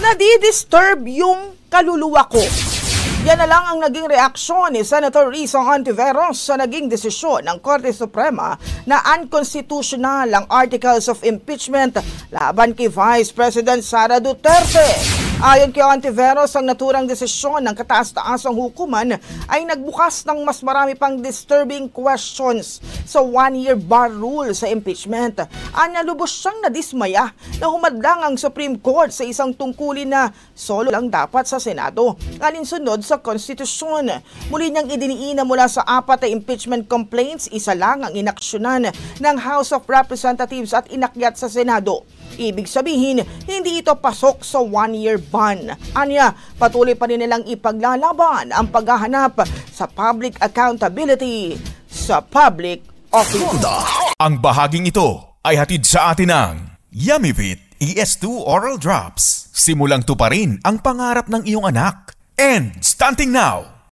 Nadi-disturb yung kaluluwa ko. Yan na lang ang naging reaksyon ni Senator Risa Hontiveros sa naging desisyon ng Korte Suprema na unconstitutional ang articles of impeachment laban kay Vice President Sara Duterte. Ayon kay Hontiveros, ang naturang desisyon ng kataas-taasang hukuman ay nagbukas ng mas marami pang disturbing questions sa one-year bar rule sa impeachment. Anya, lubos siyang nadismaya na humadlang ang Supreme Court sa isang tungkulin na solo lang dapat sa Senado, alinsunod sa konstitusyon. Muli niyang idiniina mula sa 4 na impeachment complaints, isa lang ang inaksyonan ng House of Representatives at inakyat sa Senado. Ibig sabihin, hindi ito pasok sa one-year ban. Anya, patuloy pa rin nilang ipaglalaban ang paghahanap sa public accountability sa public office. Ang bahaging ito ay hatid sa atin ng Yummyfit ES2 Oral Drops. Simulang tuparin ang pangarap ng iyong anak. And stunting now,